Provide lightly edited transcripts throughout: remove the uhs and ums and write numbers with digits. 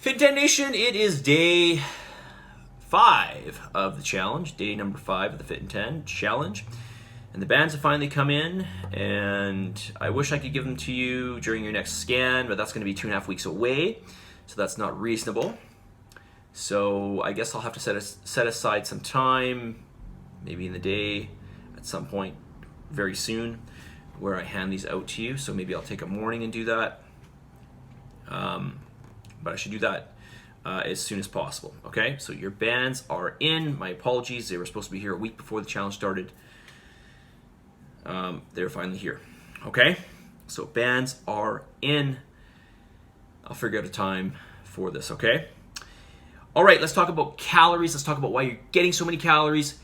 Fit10 Nation, it is day 5 of the challenge, day number 5 of the Fit10 challenge. And the bands have finally come in, and I wish I could give them to you during your next scan, but that's going to be 2.5 weeks away, so that's not reasonable. So I guess I'll have to set aside some time, maybe in the day at some point very soon, where I hand these out to you. So maybe I'll take a morning and do that. But I should do that as soon as possible. Okay, so your bands are in. My apologies, they were supposed to be here a week before the challenge started. They're finally here. Okay, so bands are in. I'll figure out a time for this. Okay. All right, let's talk about calories. Let's talk about why you're getting so many calories,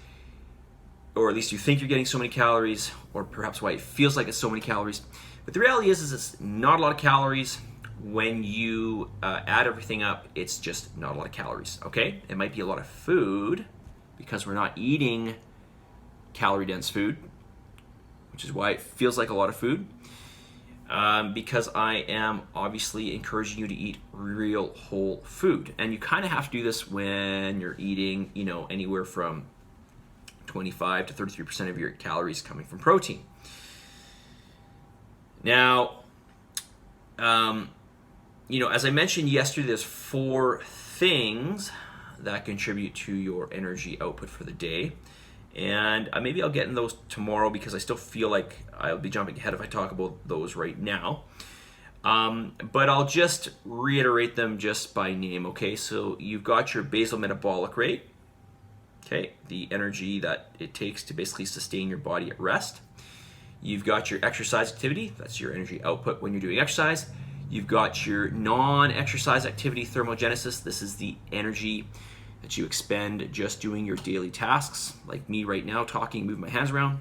or at least you think you're getting so many calories, or perhaps why it feels like it's so many calories. But the reality is it's not a lot of calories. When you add everything up, it's just not a lot of calories, okay? It might be a lot of food because we're not eating calorie-dense food, which is why it feels like a lot of food, because I am obviously encouraging you to eat real whole food. And you kind of have to do this when you're eating, anywhere from 25 to 33% of your calories coming from protein. Now, as I mentioned yesterday, there's 4 things that contribute to your energy output for the day. And maybe I'll get in those tomorrow because I still feel like I'll be jumping ahead if I talk about those right now. But I'll just reiterate them just by name, okay? So you've got your basal metabolic rate, okay? The energy that it takes to basically sustain your body at rest. You've got your exercise activity. That's your energy output when you're doing exercise. You've got your non-exercise activity thermogenesis. This is the energy that you expend just doing your daily tasks, like me right now, talking, moving my hands around.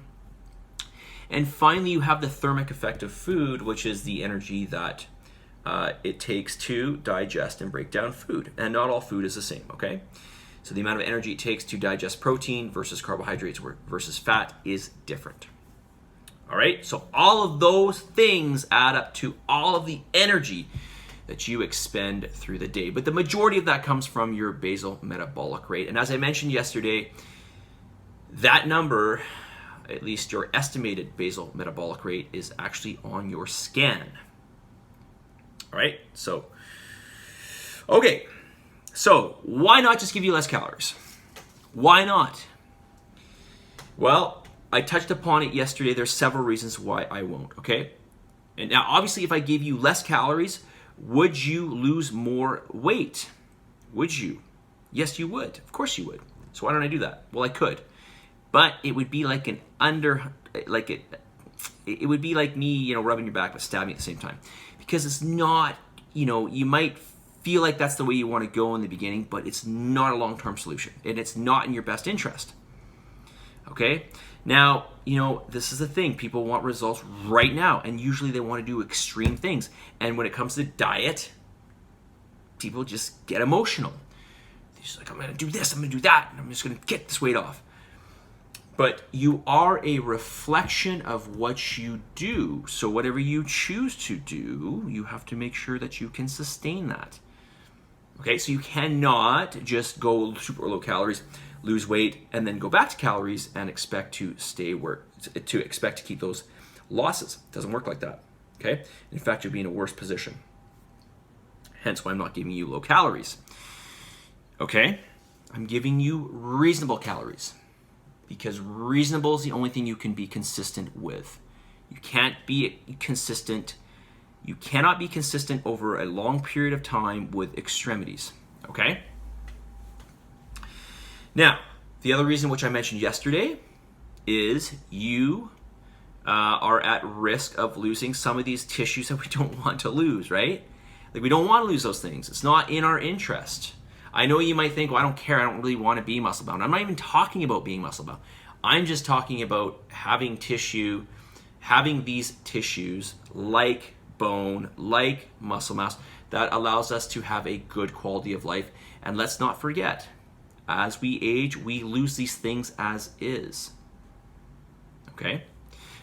And finally, you have the thermic effect of food, which is the energy that it takes to digest and break down food. And not all food is the same, okay? So the amount of energy it takes to digest protein versus carbohydrates versus fat is different. All right, so all of those things add up to all of the energy that you expend through the day. But the majority of that comes from your basal metabolic rate. And as I mentioned yesterday, that number, at least your estimated basal metabolic rate, is actually on your scan. All right, so, okay. So why not just give you less calories? Why not? Well, I touched upon it yesterday. There's several reasons why I won't, okay? And now, obviously, if I gave you less calories, would you lose more weight? Would you? Yes, you would. Of course you would. So why don't I do that? Well, I could. But it would be like it would be like me, rubbing your back but stabbing at the same time. Because it's not, you might feel like that's the way you want to go in the beginning, but it's not a long-term solution. And it's not in your best interest. Okay? Now, this is the thing. People want results right now, and usually they want to do extreme things. And when it comes to diet, people just get emotional. They're just like, I'm going to do this, I'm going to do that, and I'm just going to get this weight off. But you are a reflection of what you do. So whatever you choose to do, you have to make sure that you can sustain that. Okay, so you cannot just go super low calories, lose weight, and then go back to calories and expect to expect to keep those losses. It doesn't work like that. Okay? In fact, you'll be in a worse position. Hence why I'm not giving you low calories. Okay? I'm giving you reasonable calories, because reasonable is the only thing you can be consistent with. You can't be consistent. You cannot be consistent over a long period of time with extremities. Okay? Now, the other reason which I mentioned yesterday is you are at risk of losing some of these tissues that we don't want to lose, right? Like, we don't want to lose those things. It's not in our interest. I know you might think, well, I don't care. I don't really want to be muscle bound. I'm not even talking about being muscle bound. I'm just talking about having these tissues like bone, like muscle mass, that allows us to have a good quality of life. And let's not forget, as we age, we lose these things as is. Okay?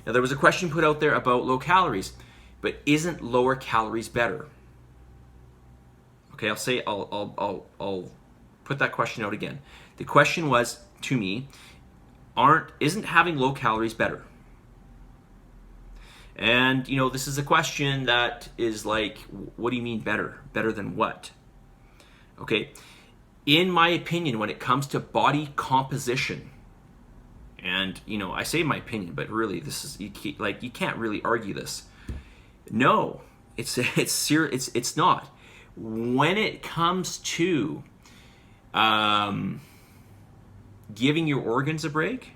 Now, there was a question put out there about low calories, but isn't lower calories better? Okay, I'll put that question out again. The question was to me, isn't having low calories better? And this is a question that is like, what do you mean better? Better than what? Okay, in my opinion, when it comes to body composition, and I say my opinion, but really this is you can't really argue this. No, it's not. When it comes to giving your organs a break,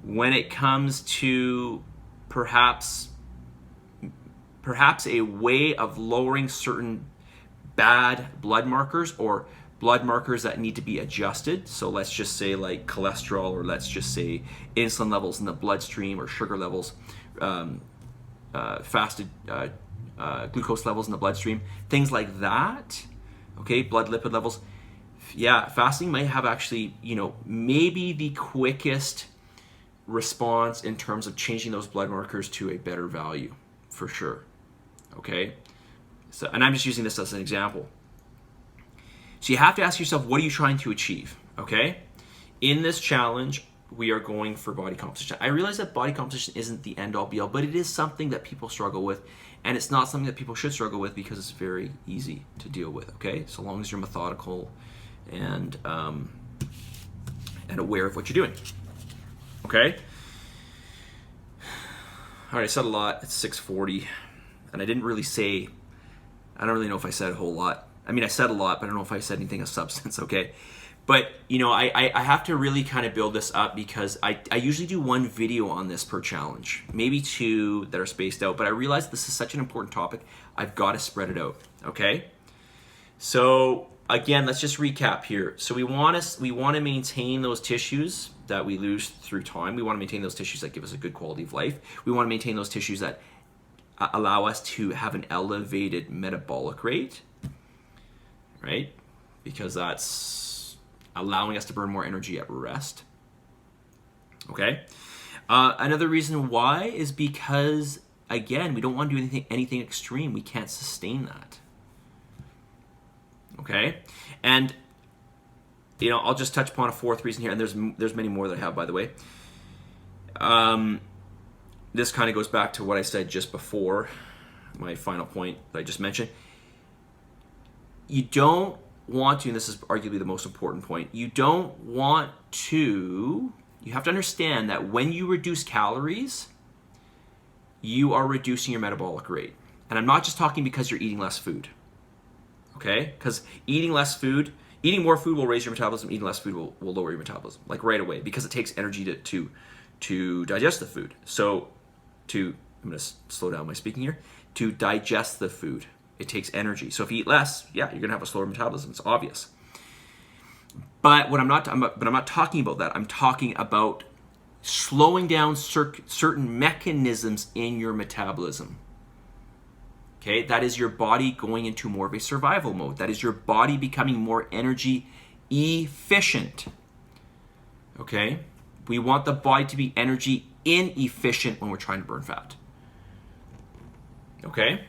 when it comes to perhaps a way of lowering certain bad blood markers or blood markers that need to be adjusted. So let's just say like cholesterol, or let's just say insulin levels in the bloodstream, or sugar levels, fasted glucose levels in the bloodstream, things like that. Okay, blood lipid levels. Yeah, fasting might have actually, maybe the quickest response in terms of changing those blood markers to a better value, for sure. Okay, so, and I'm just using this as an example. So you have to ask yourself, what are you trying to achieve? Okay, in this challenge, we are going for body composition. I realize that body composition isn't the end-all be-all, but it is something that people struggle with, and it's not something that people should struggle with because it's very easy to deal with. Okay, so long as you're methodical and aware of what you're doing. Okay. All right, I said a lot. It's 6:40, and I didn't really say. I don't really know if I said a whole lot. I mean, I said a lot, but I don't know if I said anything of substance. Okay, but I have to really kind of build this up because I usually do one video on this per challenge, maybe two that are spaced out. But I realize this is such an important topic. I've got to spread it out. Okay, so again, let's just recap here. So we want to maintain those tissues that we lose through time. We want to maintain those tissues that give us a good quality of life. We want to maintain those tissues that allow us to have an elevated metabolic rate, right? Because that's allowing us to burn more energy at rest. Okay. Another reason why is because, again, we don't want to do anything extreme. We can't sustain that. Okay, and I'll just touch upon a fourth reason here, and there's many more that I have, by the way. This kind of goes back to what I said just before, my final point that I just mentioned. You don't want to, and this is arguably the most important point, you have to understand that when you reduce calories, you are reducing your metabolic rate. And I'm not just talking because you're eating less food. Okay, because eating more food will raise your metabolism. Eating less food will lower your metabolism, like right away, because it takes energy to digest the food. So I'm going to slow down my speaking here. To digest the food, it takes energy. So if you eat less, yeah, you're going to have a slower metabolism. It's obvious. But I'm not talking about that. I'm talking about slowing down certain mechanisms in your metabolism. Okay, that is your body going into more of a survival mode. That is your body becoming more energy efficient. Okay, we want the body to be energy inefficient when we're trying to burn fat. Okay,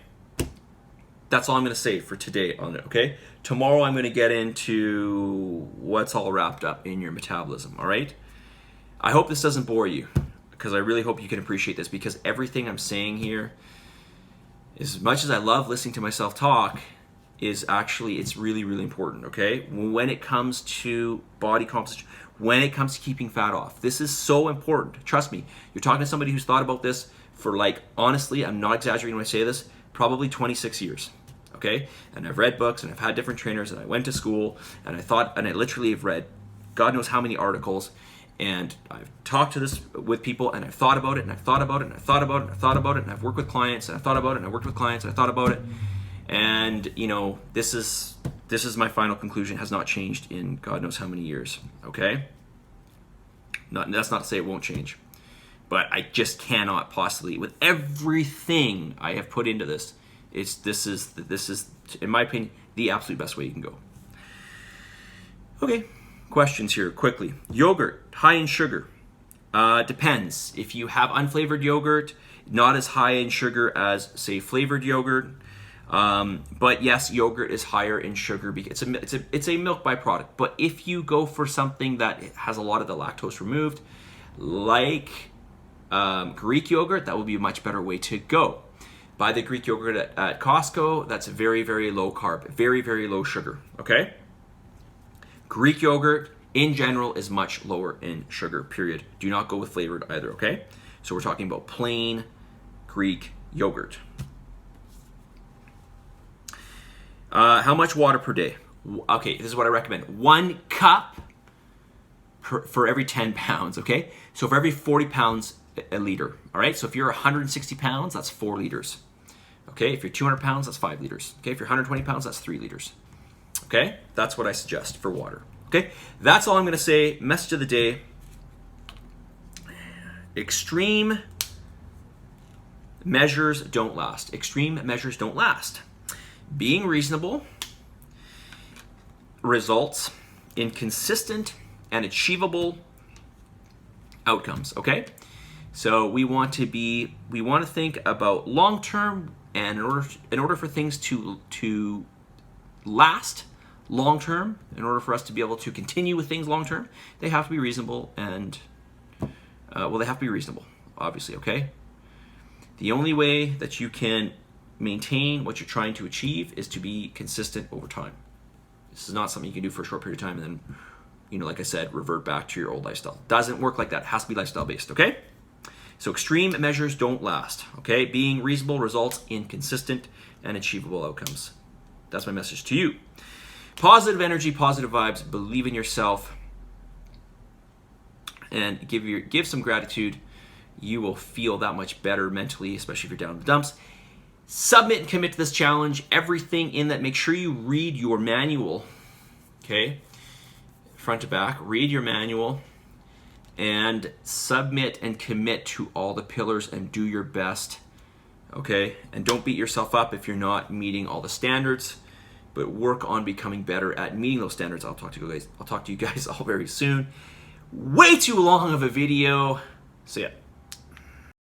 that's all I'm going to say for today on it. Okay, tomorrow I'm going to get into what's all wrapped up in your metabolism. All right, I hope this doesn't bore you, because I really hope you can appreciate this, because everything I'm saying here, as much as I love listening to myself talk, it's really, really important, okay? When it comes to body composition, when it comes to keeping fat off, this is so important. Trust me, you're talking to somebody who's thought about this for, honestly, I'm not exaggerating when I say this, probably 26 years, okay? And I've read books, and I've had different trainers, and I went to school, and I literally have read God knows how many articles, and I've talked to this with people, and I've thought about it, and I've thought about it, and I've thought about it, and I've thought about it, and I've worked with clients, and I've thought about it, and I've worked with clients, and I've thought about it. And this is my final conclusion. It has not changed in God knows how many years. Okay? That's not to say it won't change. But I just cannot possibly, with everything I have put into this, this is in my opinion the absolute best way you can go. Okay. Questions here quickly. Yogurt, high in sugar. Depends. If you have unflavored yogurt, not as high in sugar as, say, flavored yogurt. But yes, yogurt is higher in sugar because it's a milk byproduct. But if you go for something that has a lot of the lactose removed, like Greek yogurt, that would be a much better way to go. Buy the Greek yogurt at Costco. That's very, very low carb, very, very low sugar, okay? Greek yogurt, in general, is much lower in sugar, period. Do not go with flavored either, okay? So we're talking about plain Greek yogurt. How much water per day? Okay, this is what I recommend. 1 cup for every 10 pounds, okay? So for every 40 pounds, a liter, all right? So if you're 160 pounds, that's 4 liters. Okay, if you're 200 pounds, that's 5 liters. Okay, if you're 120 pounds, that's 3 liters. Okay, that's what I suggest for water. Okay, that's all I'm gonna say. Message of the day. Extreme measures don't last. Extreme measures don't last. Being reasonable results in consistent and achievable outcomes, okay? So we want to think about long term, and in order for things to last long term, in order for us to be able to continue with things long term, they have to be reasonable and they have to be reasonable, obviously, okay? The only way that you can maintain what you're trying to achieve is to be consistent over time. This is not something you can do for a short period of time and then, you know, like I said, revert back to your old lifestyle. Doesn't work like that. It has to be lifestyle based, okay? So extreme measures don't last, okay? Being reasonable results in consistent and achievable outcomes. That's my message to you. Positive energy, positive vibes, believe in yourself, and give some gratitude. You will feel that much better mentally, especially if you're down in the dumps. Submit and commit to this challenge. Everything in that, make sure you read your manual, okay? Front to back, read your manual and submit and commit to all the pillars and do your best, okay? And don't beat yourself up if you're not meeting all the standards, but work on becoming better at meeting those standards. I'll talk to you guys all very soon. Way too long of a video. So yeah.